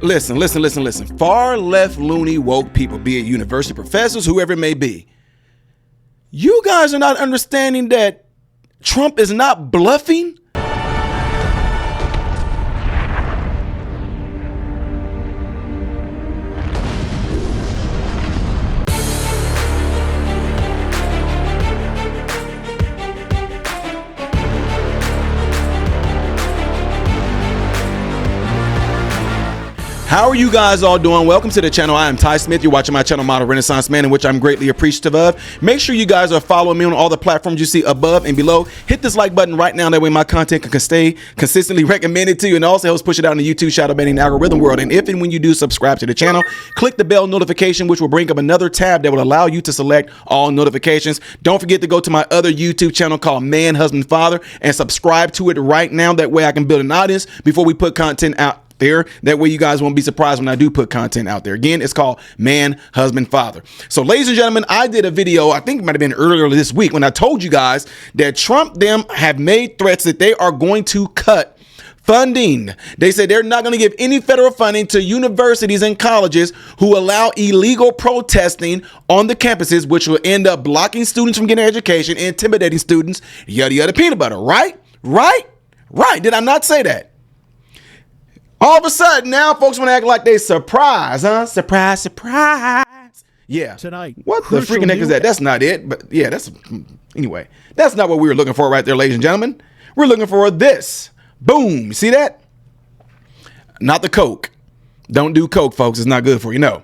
Listen. Far left, loony, woke people, be it university professors, whoever it may be. You guys are not understanding that Trump is not bluffing. How are you guys all doing? Welcome to the channel. I am Ty Smith. You're watching my channel, Model Renaissance Man, in which I'm greatly appreciative of. Make sure you guys are following me on all the platforms you see above and below. Hit this like button right now. That way my content can stay consistently recommended to you, and also helps push it out in the YouTube shadow banning algorithm world. And if and when you do subscribe to the channel, click the bell notification, which will bring up another tab that will allow you to select all notifications. Don't forget to go to my other YouTube channel called Man, Husband, Father and subscribe to it right now. That way I can build an audience before we put content out there. That way you guys won't be surprised when I do put content out there. Again, it's called Man, Husband, Father. So ladies and gentlemen, I did a video, I think it might have been earlier this week, when I told you guys that Trump them have made threats that they are going to cut funding. They said they're not going to give any federal funding to universities and colleges who allow illegal protesting on the campuses, which will end up blocking students from getting education, intimidating students, yada, yada, peanut butter. Right? Did I not say that? All of a sudden, now folks want to act like they surprised, huh? Surprise. Yeah. Tonight. What the freaking heck is that? That's not it. But yeah, anyway, that's not what we were looking for right there, ladies and gentlemen. We're looking for this. Boom. See that? Not the Coke. Don't do Coke, folks. It's not good for you. No.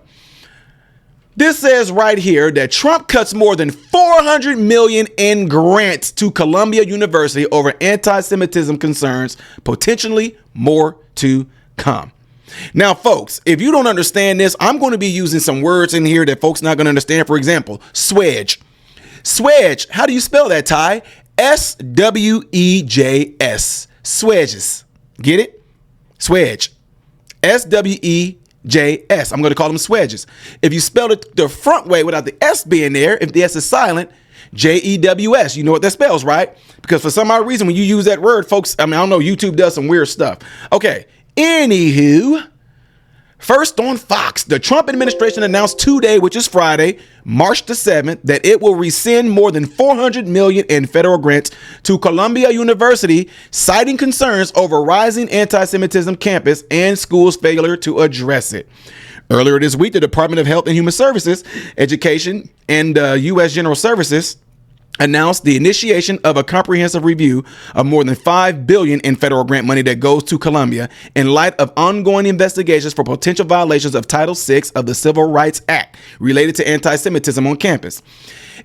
This says right here that Trump cuts more than $400 million in grants to Columbia University over anti-Semitism concerns, potentially more to come. Now, folks, if you don't understand this, I'm going to be using some words in here that folks not going to understand. For example, swedge. Swedge. How do you spell that, Ty? S-W-E-J-S. Swedges. Get it? Swedge. S-W-E-J-S. I'm going to call them swedges. If you spell it the front way without the S being there, if the S is silent, J-E-W-S. You know what that spells, right? Because for some odd reason, when you use that word, folks, I don't know, YouTube does some weird stuff. Okay. Anywho, first on Fox, the Trump administration announced today, which is Friday, March the 7th, that it will rescind more than $400 million in federal grants to Columbia University, citing concerns over rising anti-Semitism campus and schools' failure to address it. Earlier this week, the Department of Health and Human Services, Education, and U.S. General Services announced the initiation of a comprehensive review of more than $5 billion in federal grant money that goes to Columbia in light of ongoing investigations for potential violations of Title VI of the Civil Rights Act related to anti-Semitism on campus.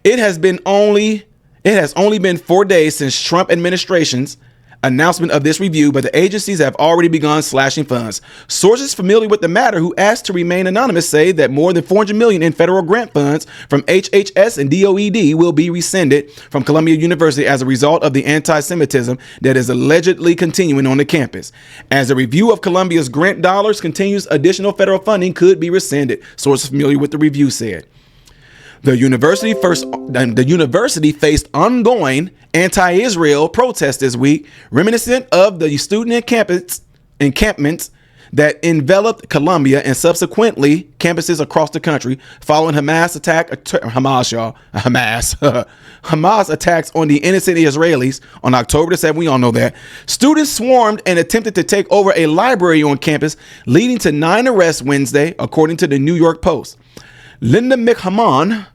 It has only been 4 days since Trump administration's announcement of this review, but the agencies have already begun slashing funds. Sources familiar with the matter who asked to remain anonymous say that more than $400 million in federal grant funds from HHS and DOED will be rescinded from Columbia University as a result of the anti-Semitism that is allegedly continuing on the campus. As a review of Columbia's grant dollars continues, additional federal funding could be rescinded, sources familiar with the review said. The university faced ongoing anti-Israel protests this week, reminiscent of the student encampments that enveloped Columbia and subsequently campuses across the country following Hamas attacks on the innocent Israelis on October the 7th. We all know that. Students swarmed and attempted to take over a library on campus, leading to 9 arrests Wednesday, according to the New York Post. Linda McMahon,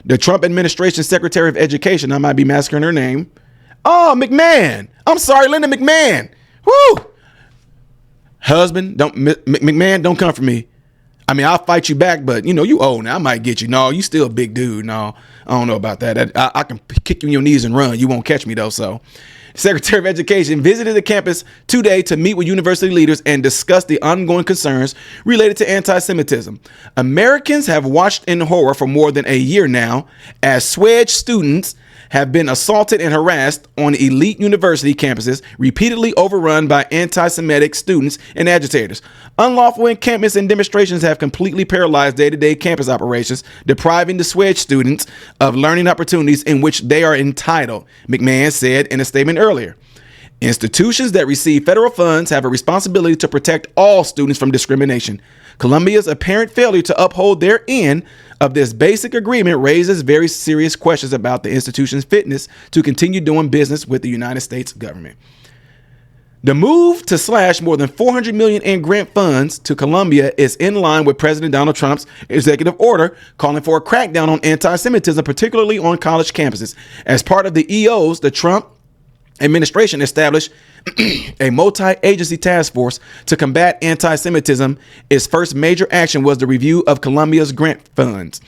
the Trump administration Secretary of Education, I might be massacring her name. Oh, McMahon. I'm sorry, Linda McMahon. Woo! Husband, McMahon, don't come for me. I mean, I'll fight you back, but you old now. I might get you. No, you still a big dude. No, I don't know about that. I can kick you in your knees and run. You won't catch me though, so. Secretary of Education visited the campus today to meet with university leaders and discuss the ongoing concerns related to anti-Semitism. Americans have watched in horror for more than a year now as swedge students have been assaulted and harassed on elite university campuses, repeatedly overrun by anti-Semitic students and agitators. Unlawful encampments and demonstrations have completely paralyzed day-to-day campus operations, depriving the swedge students of learning opportunities in which they are entitled, McMahon said in a statement earlier. Institutions that receive federal funds have a responsibility to protect all students from discrimination. Columbia's apparent failure to uphold their end of this basic agreement raises very serious questions about the institution's fitness to continue doing business with the United States government. The move to slash more than $400 million in grant funds to Columbia is in line with President Donald Trump's executive order calling for a crackdown on anti-Semitism, particularly on college campuses. As part of the EOs, the Trump administration established a multi-agency task force to combat anti-Semitism. Its first major action was the review of Columbia's grant funds.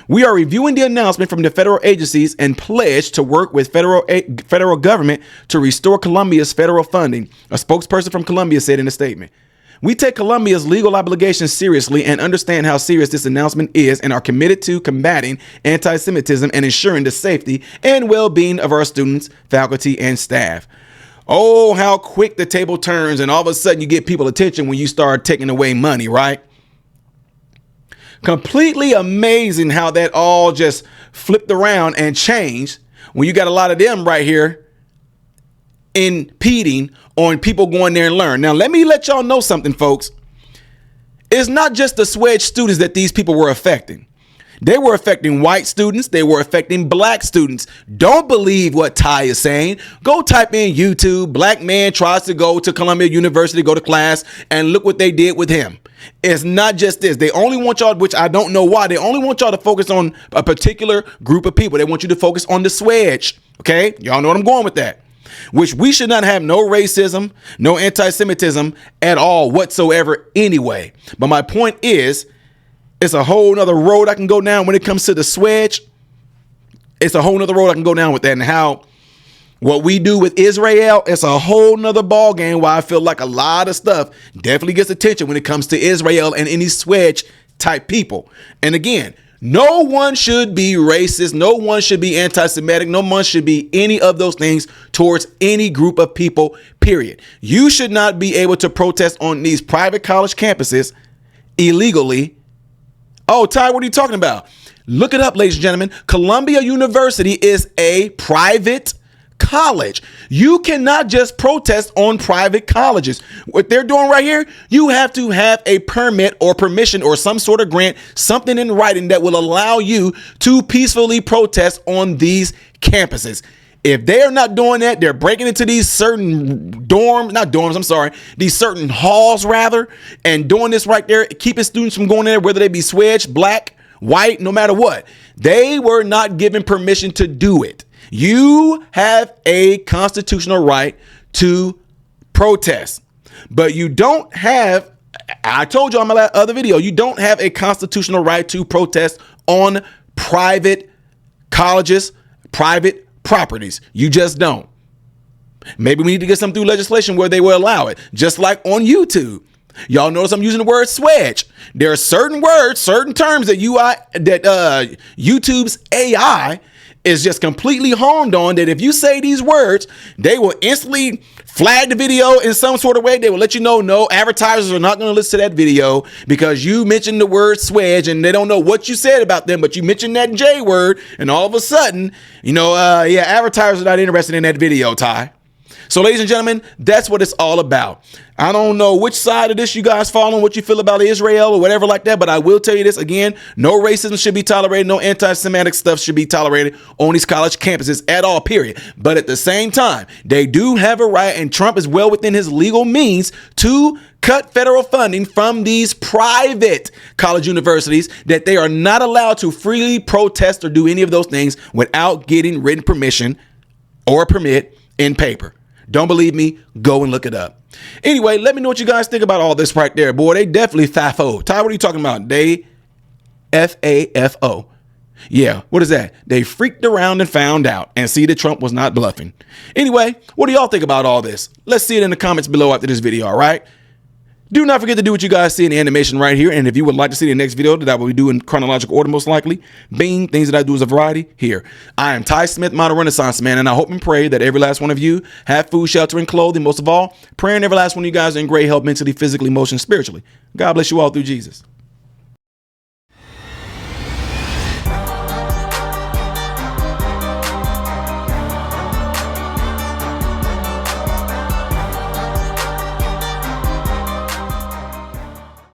We are reviewing the announcement from the federal agencies and pledge to work with federal government to restore Columbia's federal funding, a spokesperson from Columbia said in a statement. We take Columbia's legal obligations seriously and understand how serious this announcement is and are committed to combating anti-Semitism and ensuring the safety and well-being of our students, faculty, and staff. Oh, how quick the table turns, and all of a sudden you get people attention when you start taking away money, right? Completely amazing how that all just flipped around and changed when you got a lot of them right here impeding on people going there and learn. Now, let me let y'all know something, folks. It's not just the SWEDGE students that these people were affecting. They were affecting white students. They were affecting black students. Don't believe what Ty is saying. Go type in YouTube. Black man tries to go to Columbia University, go to class, and look what they did with him. It's not just this. They only want y'all, which I don't know why, they only want y'all to focus on a particular group of people. They want you to focus on the SWEDGE. Okay? Y'all know what I'm going with that. Which we should not have no racism, no anti-Semitism at all whatsoever anyway. But my point is, it's a whole nother road I can go down when it comes to the SWEDGE. It's a whole nother road I can go down with that, and how what we do with Israel, it's a whole nother ball game where I feel like a lot of stuff definitely gets attention when it comes to Israel and any SWEDGE type people. And again, no one should be racist. No one should be anti-Semitic. No one should be any of those things towards any group of people, period. You should not be able to protest on these private college campuses illegally. Oh, Ty, what are you talking about? Look it up, ladies and gentlemen. Columbia University is a private college. You cannot just protest on private colleges. What they're doing right here, you have to have a permit or permission or some sort of grant, something in writing that will allow you to peacefully protest on these campuses. If they are not doing that, they're breaking into these certain these certain halls rather, and doing this right there, keeping students from going there, whether they be SWEDGE, black, white, no matter what. They were not given permission to do it. You have a constitutional right to protest, but you don't have, I told you on my other video, you don't have a constitutional right to protest on private colleges, private properties. You just don't. Maybe we need to get some through legislation where they will allow it, just like on YouTube. Y'all notice I'm using the word SWEDGE. There are certain words, certain terms that YouTube's AI is just completely honed on, that if you say these words, they will instantly flag the video in some sort of way. They will let you know, no, advertisers are not going to listen to that video because you mentioned the word SWEDGE, and they don't know what you said about them, but you mentioned that J word, and all of a sudden, advertisers are not interested in that video, Ty. So, ladies and gentlemen, that's what it's all about. I don't know which side of this you guys fall on, what you feel about Israel or whatever like that, but I will tell you this again, no racism should be tolerated, no anti-Semitic stuff should be tolerated on these college campuses at all, period. But at the same time, they do have a right, and Trump is well within his legal means to cut federal funding from these private college universities, that they are not allowed to freely protest or do any of those things without getting written permission or a permit in paper. Don't believe me? Go and look it up. Anyway, let me know what you guys think about all this right there. Boy, they definitely FAFO. Ty, what are you talking about? They FAFO. Yeah, what is that? They freaked around and found out, and see that Trump was not bluffing. Anyway, what do y'all think about all this? Let's see it in the comments below after this video, all right? Do not forget to do what you guys see in the animation right here. And if you would like to see the next video that I will do in chronological order, most likely, being things that I do as a variety, here. I am Ty Smith, Modern Renaissance Man, and I hope and pray that every last one of you have food, shelter, and clothing. Most of all, praying every last one of you guys are in great health mentally, physically, emotionally, spiritually. God bless you all through Jesus.